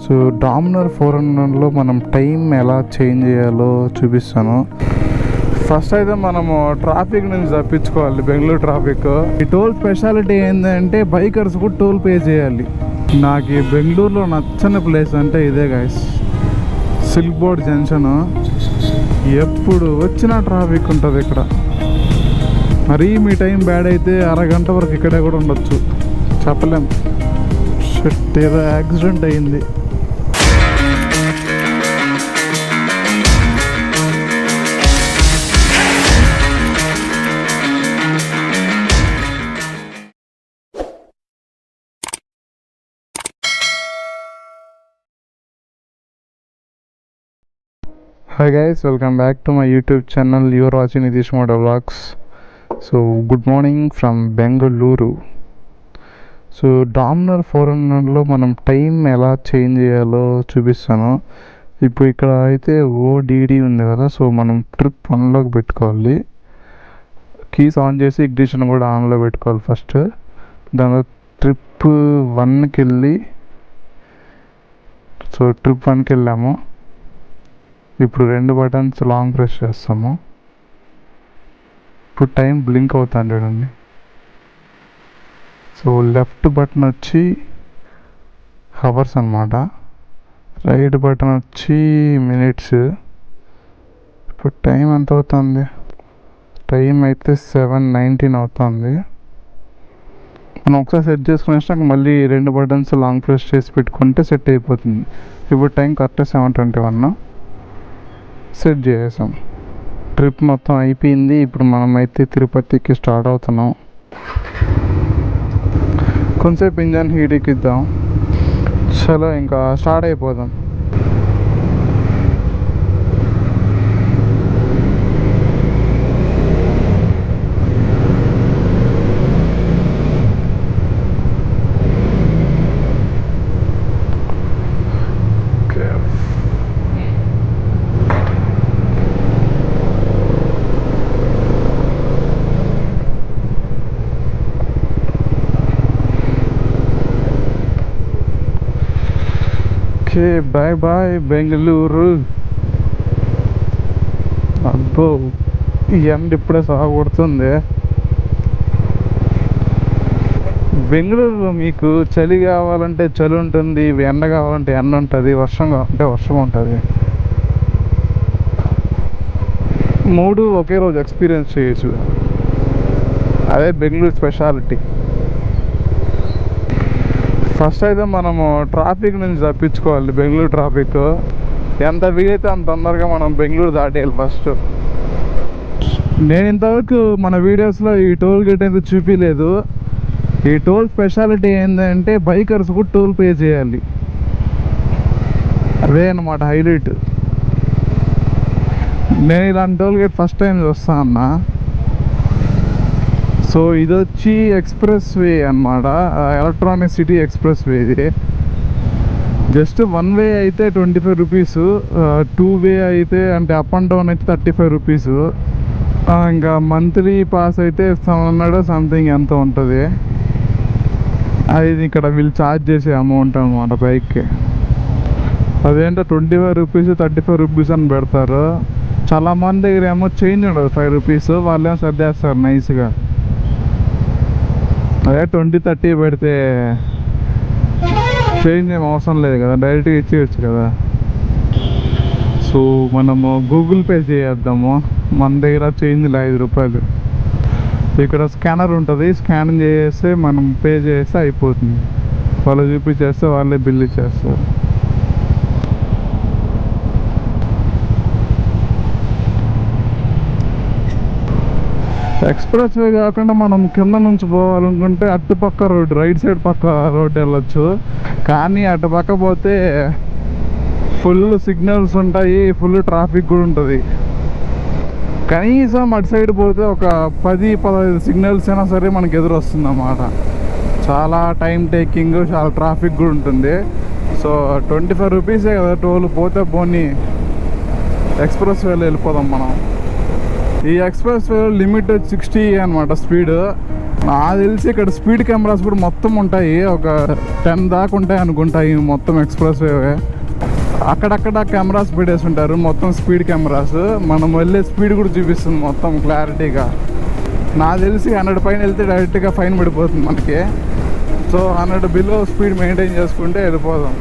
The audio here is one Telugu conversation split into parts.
సో డామినర్ 400లో మనం టైం ఎలా చేంజ్ చేయాలో చూపిస్తాను. ఫస్ట్ అయితే మనము ట్రాఫిక్ నుంచి తప్పించుకోవాలి, బెంగళూరు ట్రాఫిక్. ఈ టోల్ స్పెషాలిటీ ఏంటంటే బైకర్స్ కూడా టోల్ పే చేయాలి. నాకు ఈ బెంగళూరులో నచ్చని ప్లేస్ అంటే ఇదే గైస్, సిల్క్ బోర్డ్ జంక్షన్. ఎప్పుడు వచ్చినా ట్రాఫిక్ ఉంటుంది ఇక్కడ. మరీ మీ టైం బ్యాడ్ అయితే అరగంట వరకు ఇక్కడే కూడా ఉండొచ్చు, చెప్పలేం. షట్, ఏదో యాక్సిడెంట్ అయింది. Hi guys, welcome back to my YouTube channel. You are watching Nitish Motor Vlogs. So good morning from Bengaluru. So Dominar 400లో మనం టైం ఎలా చేంజ్ చేయాలో చూపిస్తాను. ఇప్పుడు ఇక్కడ అయితే ఓడిడి ఉంది కదా, సో మనం ట్రిప్ 1లోకి పెట్టుకోవాలి. కీస్ ఆన్ చేసి ఇగ్నిషన్ కూడా ఆన్లో పెట్టుకోవాలి ఫస్ట్. దాని ట్రిప్ 1కి వెళ్ళి, సో ట్రిప్ 1కి వెళ్ళాము. ఇప్పుడు 2 బటన్స్ లాంగ్ ప్రెస్ చేస్తాము. ఇప్పుడు టైం బ్లింక్ అవుతుంది చూడండి. సో లెఫ్ట్ బటన్ వచ్చి హవర్స్ అన్నమాట, రైట్ బటన్ వచ్చి మినిట్స్. ఇప్పుడు టైం ఎంత అవుతుంది? టైం అయితే 7:19 అవుతుంది. మనం ఒకసారి సెట్ చేసుకునేసాక మళ్ళీ 2 బటన్స్ లాంగ్ ప్రెస్ చేసి పెట్టుకుంటే సెట్ అయిపోతుంది. ఇప్పుడు టైం కరెక్ట్ 7:21 సెట్ చేసాం. ట్రిప్ మొత్తం అయిపోయింది. ఇప్పుడు మనమైతే తిరుపతికి స్టార్ట్ అవుతున్నాం. కొంచెంసేపు ఇంజన్ హీట్ ఎక్కిద్దాం. చలో ఇంకా స్టార్ట్ అయిపోదాం. Okay, bye bye Bengaluru. అబ్బో, ఈ ఎండ ఇప్పుడే సాగొడుతుంది. బెంగళూరులో మీకు చలి కావాలంటే చలి ఉంటుంది, ఎండ కావాలంటే ఎండ ఉంటుంది, వర్షం కావాలంటే వర్షం ఉంటుంది. 3 ఒకే రోజు ఎక్స్పీరియన్స్ చేయొచ్చు. అదే బెంగళూరు స్పెషాలిటీ. ఫస్ట్ అయితే మనము ట్రాఫిక్ నుంచి తప్పించుకోవాలి, బెంగళూరు ట్రాఫిక్. ఎంత వీలైతే అంత తొందరగా మనం బెంగళూరు దాటేయాలి ఫస్ట్. నేను ఇంతవరకు మన వీడియోస్లో ఈ టోల్ గేట్ అయితే చూపించలేదు. ఈ టోల్ స్పెషాలిటీ ఏంటంటే బైకర్స్ కూడా టోల్ పే చేయాలి. అదే అన్నమాట హైలైట్. నేను ఇలాంటి టోల్ గేట్ ఫస్ట్ టైం చూస్తా అన్నా. సో ఇది వచ్చి ఎక్స్ప్రెస్ వే అన్నమాట, ఎలక్ట్రానిక్ సిటీ ఎక్స్ప్రెస్ వే. ఇది జస్ట్ 1 వే అయితే 25 రూపీస్, 2 వే అయితే అంటే అప్ అండ్ డౌన్ అయితే 35 రూపీస్. ఇంకా మంత్లీ పాస్ అయితే 700 సంథింగ్ ఎంత ఉంటుంది. అది ఇక్కడ వీళ్ళు ఛార్జ్ చేసే అమౌంట్ అనమాట బైక్కి. అదేంటో 25 రూపీస్ 35 రూపీస్ అని పెడతారు. చాలా మంది దగ్గర ఏమో చేంజ్ ఉండదు 5 రూపీస్, వాళ్ళేమో సర్దేస్తారు నైస్గా. అదే 20-30 పెడితే చేంజ్ ఏం అవసరం లేదు కదా, డైరెక్ట్గా ఇచ్చేయచ్చు కదా. సో మనము గూగుల్ పే చేద్దాము. మన దగ్గర చేంజ్ 5 రూపాయలు. ఇక్కడ స్కానర్ ఉంటుంది, స్కాన్ చేస్తే మనం పే చేస్తే అయిపోతుంది. వాళ్ళు చూపించేస్తే వాళ్ళే బిల్ ఇచ్చేస్తారు. ఎక్స్ప్రెస్ వే కాకుండా మనం కింద నుంచి పోవాలనుకుంటే అటుపక్క రోడ్డు, రైట్ సైడ్ పక్క రోడ్డు వెళ్ళొచ్చు. కానీ అటు పక్క పోతే ఫుల్ సిగ్నల్స్ ఉంటాయి, ఫుల్ ట్రాఫిక్ కూడా ఉంటుంది. కనీసం అటు సైడ్ పోతే ఒక 10-15 సిగ్నల్స్ అయినా సరే మనకి ఎదురు వస్తుంది అన్నమాట. చాలా టైం టేకింగ్, చాలా ట్రాఫిక్ కూడా ఉంటుంది. సో 25 రూపీసే కదా టోల్, పోతే పోనీ ఎక్స్ప్రెస్ వేలో వెళ్ళిపోదాం మనం. ఈ ఎక్స్ప్రెస్ వే లిమిట్ 60 అనమాట స్పీడ్. నాకు తెలిసి ఇక్కడ స్పీడ్ కెమెరాస్ కూడా మొత్తం ఉంటాయి, ఒక 10 దాకా ఉంటాయి అనుకుంటాయి మొత్తం ఎక్స్ప్రెస్ వే. అక్కడక్కడ కెమెరాస్ పెట్టేసి ఉంటారు, మొత్తం స్పీడ్ కెమెరాస్. మనం వెళ్ళే స్పీడ్ కూడా చూపిస్తుంది మొత్తం క్లారిటీగా. నాకు తెలిసి 100 పైన వెళ్తే డైరెక్ట్గా ఫైన్ పడిపోతుంది మనకి. సో 100 బిలో స్పీడ్ మెయింటైన్ చేసుకుంటే వెళ్ళిపోదాం.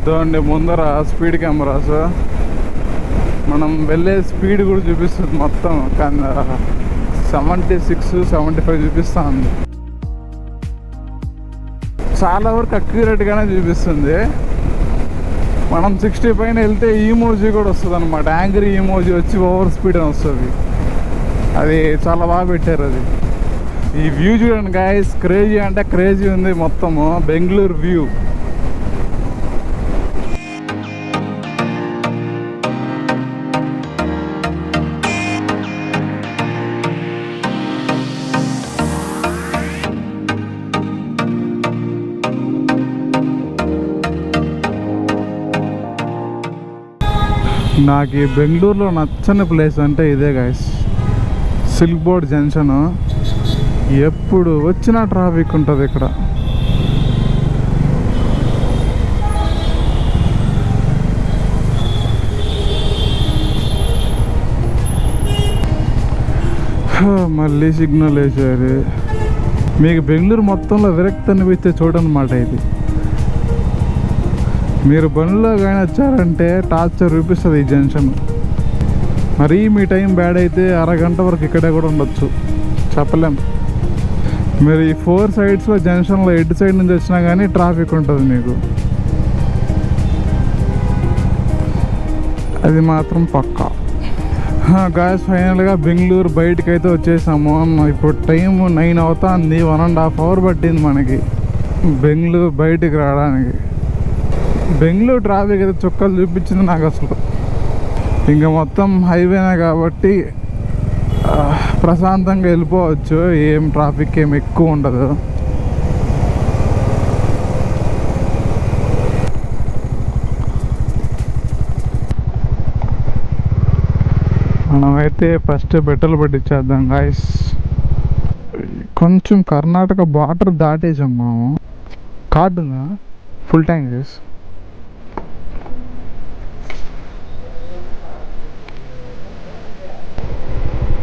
చూడండి ముందర స్పీడ్ కెమెరాస్, మనం వెళ్ళే స్పీడ్ కూడా చూపిస్తుంది మొత్తం. కానీ 76, 75 చూపిస్తుంది. చాలా వరకు అక్యురేట్గానే చూపిస్తుంది. మనం 60 పైన వెళ్తే ఈమోజీ కూడా వస్తుంది అనమాట, యాంగ్రీ ఈమోజీ వచ్చి ఓవర్ స్పీడ్ అని వస్తుంది. అది చాలా బాగా పెట్టారు అది. ఈ వ్యూ చూడండి గాయస్, క్రేజీ అంటే క్రేజీ ఉంది మొత్తము బెంగళూరు వ్యూ. నాకు ఈ బెంగళూరులో నచ్చని ప్లేస్ అంటే ఇదే గైస్, సిల్క్ బోర్డ్ జంక్షన్. ఎప్పుడు వచ్చినా ట్రాఫిక్ ఉంటుంది ఇక్కడ. మళ్ళీ సిగ్నల్ వేసారు. మీకు బెంగళూరు మొత్తంలో విరక్తి అనిపిస్తే చూడనమాట ఇది. మీరు బండిలో కానీ వచ్చారంటే టార్చర్ చూపిస్తుంది ఈ జంక్షన్. మరీ మీ టైం బ్యాడ్ అయితే అరగంట వరకు ఇక్కడే కూడా ఉండొచ్చు, చెప్పలేం. మీరు ఈ 4 సైడ్స్లో జంక్షన్లో ఎటు సైడ్ నుంచి వచ్చినా కానీ ట్రాఫిక్ ఉంటుంది మీకు, అది మాత్రం పక్కా. గాయస్ ఫైనల్గా బెంగళూరు బయటకు అయితే వచ్చేసాము. ఇప్పుడు టైం 9 అవుతుంది, 1.5 అవర్ పట్టింది మనకి బెంగళూరు బయటికి రావడానికి. బెంగళూరు ట్రాఫిక్ అయితే చుక్కలు చూపించింది నాకు అసలు. ఇంకా మొత్తం హైవేనే కాబట్టి ప్రశాంతంగా వెళ్ళిపోవచ్చు, ఏం ట్రాఫిక్ ఏం ఎక్కువ ఉండదు. మనమైతే ఫస్ట్ పెట్రోల్ పట్టించేద్దాం గాయస్. కొంచెం కర్ణాటక బార్డర్ దాటేసాం మేము. కార్డు ఉందా? ఫుల్ ట్యాంక్ చేసి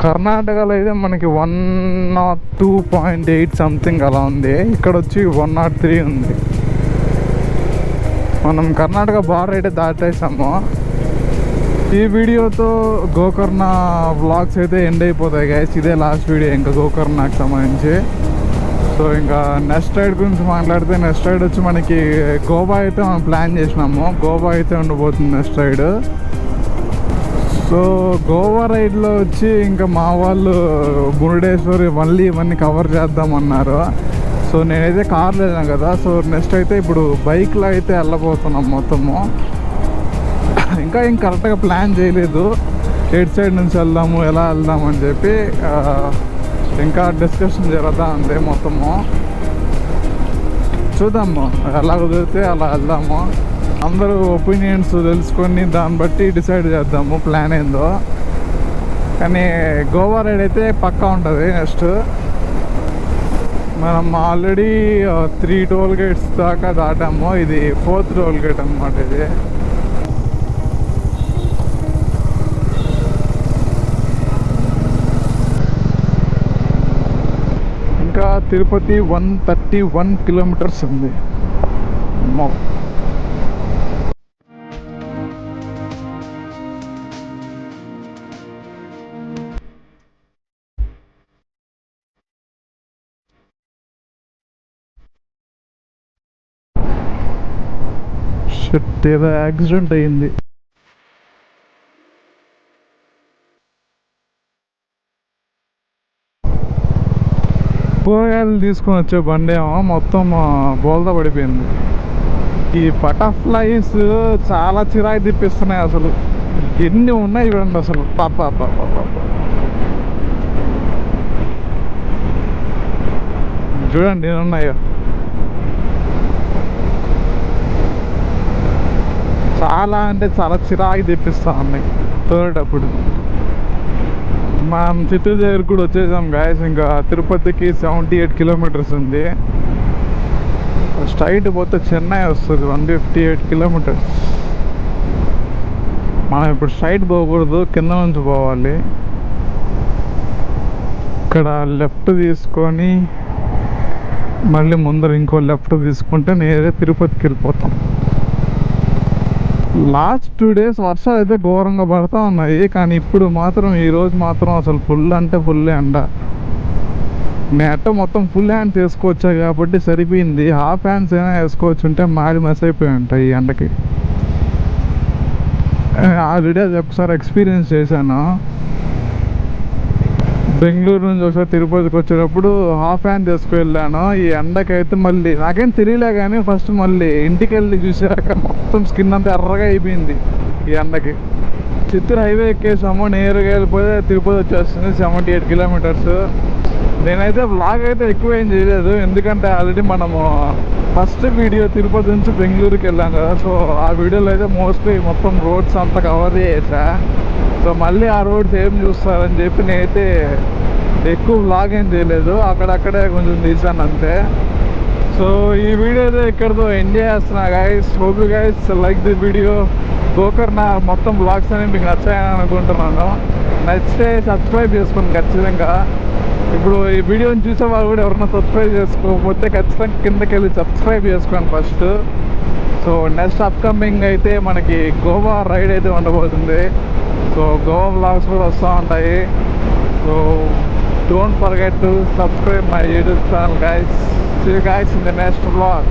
కర్ణాటకలో అయితే మనకి 102.8 సంథింగ్ అలా ఉంది, ఇక్కడ వచ్చి 103 ఉంది. మనం కర్ణాటక బార్డర్ అయితే దాటేసాము. ఈ వీడియోతో గోకర్ణ వ్లాగ్స్ అయితే ఎండ్ అయిపోతాయి గైస్. ఇదే లాస్ట్ వీడియో ఇంకా గోకర్ణకి సంబంధించి. సో ఇంకా నెక్స్ట్ రైడ్ గురించి మాట్లాడితే, నెక్స్ట్ రైడ్ వచ్చి మనకి గోవా అయితే మనం ప్లాన్ చేసినాము. గోవా అయితే ఉండబోతుంది నెక్స్ట్ రైడ్. సో గోవా రైడ్లో వచ్చి ఇంకా మా వాళ్ళు మురుడేశ్వరి మళ్ళీ ఇవన్నీ కవర్ చేద్దామన్నారు. సో నేనైతే కార్లో వెళ్ళాను కదా, సో నెక్స్ట్ అయితే ఇప్పుడు బైక్లో అయితే వెళ్ళబోతున్నాం మొత్తము. ఇంకా ఏం కరెక్ట్గా ప్లాన్ చేయలేదు, ఎయిట్ సైడ్ నుంచి వెళ్దాము, ఎలా వెళ్దామని చెప్పి ఇంకా డిస్కషన్ జరుగుతూ ఉంది మొత్తము. చూద్దాము, ఎలా కుదిరితే అలా వెళ్దాము. అందరూ ఒపీనియన్స్ తెలుసుకొని దాన్ని బట్టి డిసైడ్ చేద్దాము ప్లాన్ ఏందో. కానీ గోవా రైడ్ అయితే పక్కా ఉంటుంది నెక్స్ట్. మనం ఆల్రెడీ 3 టోల్ గేట్స్ దాకా దాటాము, ఇది 4th టోల్ గేట్ అనమాట ఇది. ఇంకా తిరుపతి 131 కిలోమీటర్స్ ఉంది. షిట్, ఏదో యాక్సిడెంట్ అయ్యింది. కూరగాయలు తీసుకొని వచ్చే బండి ఏమో మొత్తం బోల్తా పడిపోయింది. ఈ బటర్ఫ్లైస్ చాలా చిరాకు తిప్పిస్తున్నాయి అసలు. ఎన్ని ఉన్నాయి చూడండి అసలు, పాప చూడండి ఎన్ని ఉన్నాయో. చాలా అంటే చాలా చిరాకు తెప్పిస్తా ఉన్నాయి తోలేటప్పుడు. మనం చిత్తూరు దగ్గర కూడా వచ్చేసాం గాయస్. ఇంకా తిరుపతికి 78 కిలోమీటర్స్ ఉంది. స్ట్రైట్ పోతే చెన్నై వస్తుంది 158 కిలోమీటర్స్. మనం ఇప్పుడు స్ట్రైట్ పోకూడదు, కింద నుంచి పోవాలి. ఇక్కడ లెఫ్ట్ తీసుకొని మళ్ళీ ముందర ఇంకో లెఫ్ట్ తీసుకుంటే నేరే తిరుపతికి వెళ్ళిపోతాం. లాస్ట్ 2 days వర్షాలు అయితే ఘోరంగా పడుతూ ఉన్నాయి. కానీ ఇప్పుడు మాత్రం ఈరోజు మాత్రం అసలు ఫుల్ అంటే ఫుల్ ఎండ. నేను మొత్తం ఫుల్ హ్యాండ్స్ వేసుకోవచ్చా కాబట్టి సరిపోయింది. హాఫ్ హ్యాండ్స్ అయినా వేసుకోవచ్చు ఉంటే మాడి మస్ అయిపోయి ఉంటాయి ఈ ఎండకి. ఆల్రెడీ అది ఒకసారి ఎక్స్పీరియన్స్ చేశాను. బెంగళూరు నుంచి ఒకసారి తిరుపతికి వచ్చేటప్పుడు హాఫ్ హ్యాండ్ వేసుకు వెళ్ళాను. ఈ ఎండకైతే మళ్ళీ నాకేం తెలియలే, కానీ ఫస్ట్ మళ్ళీ ఇంటికి వెళ్ళి చూసాక మొత్తం స్కిన్ అంతా ఎర్రగా అయిపోయింది ఈ ఎండకి. చిత్తూరు హైవే ఎక్కేసాము, నేరుగా వెళ్ళిపోతే తిరుపతి వచ్చేస్తుంది 78 కిలోమీటర్స్. నేనైతే వ్లాగ్ అయితే ఎక్కువ ఏం చేయలేదు, ఎందుకంటే ఆల్రెడీ మనము ఫస్ట్ వీడియో తిరుపతి నుంచి బెంగళూరుకి వెళ్ళాం కదా. సో ఆ వీడియోలో అయితే మోస్ట్లీ మొత్తం రోడ్స్ అంతా కవర్ చేసా. సో మళ్ళీ ఆ రోడ్స్ ఏం చూస్తారని చెప్పి నేనైతే ఎక్కువ వ్లాగ్ ఏం చేయలేదు, అక్కడక్కడే కొంచెం తీసాను అంతే. సో ఈ వీడియో అయితే ఇక్కడతో ఎంజాయ్ చేస్తున్నా guys. Hope you guys like the video. నా మొత్తం వ్లాగ్స్ అనేవి మీకు నచ్చాయని అనుకుంటున్నాను. నచ్చితే సబ్స్క్రైబ్ చేసుకోండి ఖచ్చితంగా. ఇప్పుడు ఈ వీడియోని చూసే వాళ్ళు కూడా ఎవరైనా సబ్స్క్రైబ్ చేసుకోకపోతే ఖచ్చితంగా కిందకి వెళ్ళి సబ్స్క్రైబ్ చేసుకోండి ఫస్ట్. సో నెక్స్ట్ అప్కమింగ్ అయితే మనకి గోవా రైడ్ అయితే ఉండబోతుంది. సో గోవా వ్లాగ్స్ కూడా వస్తూ ఉంటాయి. So don't forget to subscribe my YouTube channel guys. See you guys in the next vlog.